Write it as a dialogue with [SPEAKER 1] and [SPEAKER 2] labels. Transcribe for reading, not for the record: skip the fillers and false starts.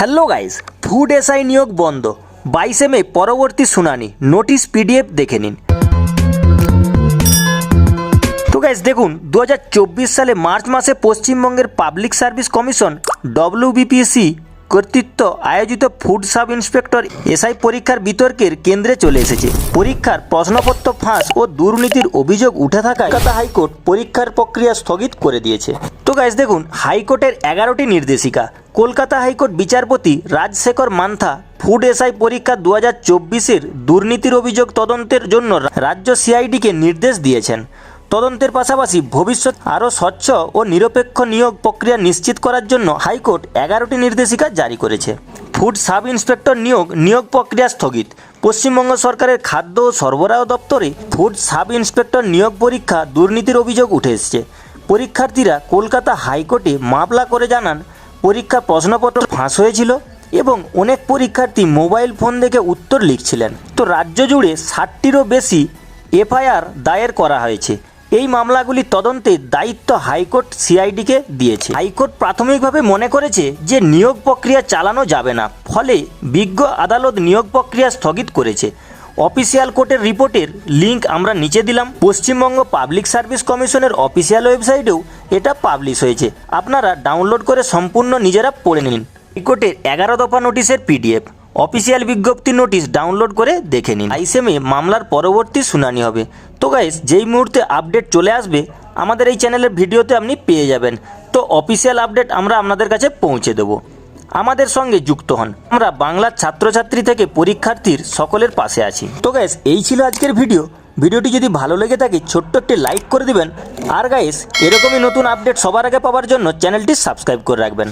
[SPEAKER 1] Hello guys, food SI নিয়োগ বন্ধ 22 মে পরবর্তী শুনানি, নোটিশ পিডিএফ দেখে নিন। তো গাইস দেখুন, 2024 সালে মার্চ মাসে পশ্চিমবঙ্গের পাবলিক সার্ভিস কমিশন ডব্লিউবিপিএসসি কর্তৃত্ব আয়োজিত ফুড সাব ইন্সপেক্টর এসআই পরীক্ষার বিতর্কের কেন্দ্রে চলে এসেছে। পরীক্ষার প্রশ্নপত্র ফাঁস ও দুর্নীতির অভিযোগ উঠে থাকায় কলকাতা হাইকোর্ট পরীক্ষার প্রক্রিয়া স্থগিত করে দিয়েছে। তো গাইস দেখুন, হাইকোর্টের 11টি নির্দেশিকা। কলকাতা হাইকোর্ট বিচারপতি রাজশেখর মান্থা ফুড এসআই পরীক্ষা 2024-এর দুর্নীতির অভিযোগ তদন্তের জন্য রাজ্য সিআইডিকে নির্দেশ দিয়েছেন। তদন্তের পাশাপাশি ভবিষ্যৎ আরও স্বচ্ছ ও নিরপেক্ষ নিয়োগ প্রক্রিয়া নিশ্চিত করার জন্য হাইকোর্ট 11টি নির্দেশিকা জারি করেছে। ফুড সাব ইন্সপেক্টর নিয়োগ প্রক্রিয়া স্থগিত। পশ্চিমবঙ্গ সরকারের খাদ্য ও সরবরাহ দপ্তরে ফুড সাব ইন্সপেক্টর নিয়োগ পরীক্ষা দুর্নীতির অভিযোগ উঠে এসেছে। পরীক্ষার্থীরা কলকাতা হাইকোর্টে মামলা করে জানান পরীক্ষার প্রশ্নপত্র ফাঁস হয়েছিল এবং অনেক পরীক্ষার্থী মোবাইল ফোন দেখে উত্তর লিখছিলেন। তো রাজ্য জুড়ে 60টিরও বেশি এফআইআর দায়ের করা হয়েছে। এই মামলাগুলি তদন্তের দায়িত্ব হাইকোর্ট সিআইডিকে দিয়েছে। হাইকোর্ট প্রাথমিকভাবে মনে করেছে যে নিয়োগ প্রক্রিয়া চালানো যাবে না, ফলে বিজ্ঞ আদালত নিয়োগ প্রক্রিয়া স্থগিত করেছে। অফিসিয়াল কোর্টের রিপোর্টের লিঙ্ক আমরা নিচে দিলাম। পশ্চিমবঙ্গ পাবলিক সার্ভিস কমিশনের অফিসিয়াল ওয়েবসাইটেও এটা পাবলিশ হয়েছে, আপনারা ডাউনলোড করে সম্পূর্ণ নিজেরা পড়ে নিন। হাইকোর্টের 11 দফা নোটিশের পিডিএফ, অফিসিয়াল বিজ্ঞপ্তি নোটিশ ডাউনলোড করে দেখে নিন। 22 মে মামলার পরবর্তী শুনানি হবে। তো গাইস, যেই মুহূর্তে আপডেট চলে আসবে আমাদের এই চ্যানেলের ভিডিওতে আপনি পেয়ে যাবেন। তো অফিসিয়াল আপডেট আমরা আপনাদের কাছে পৌঁছে দেব। আমাদের সঙ্গে যুক্ত হন, আমরা বাংলার ছাত্রছাত্রী থেকে পরীক্ষার্থীর সকলের পাশে আছি। তো গাইস, এই ছিল আজকের ভিডিওটি যদি ভালো লেগে থাকে ছোট্ট একটি লাইক করে দিবেন। আর গাইস, এরকমই নতুন আপডেট সবার আগে পাওয়ার জন্য চ্যানেলটি সাবস্ক্রাইব করে রাখবেন।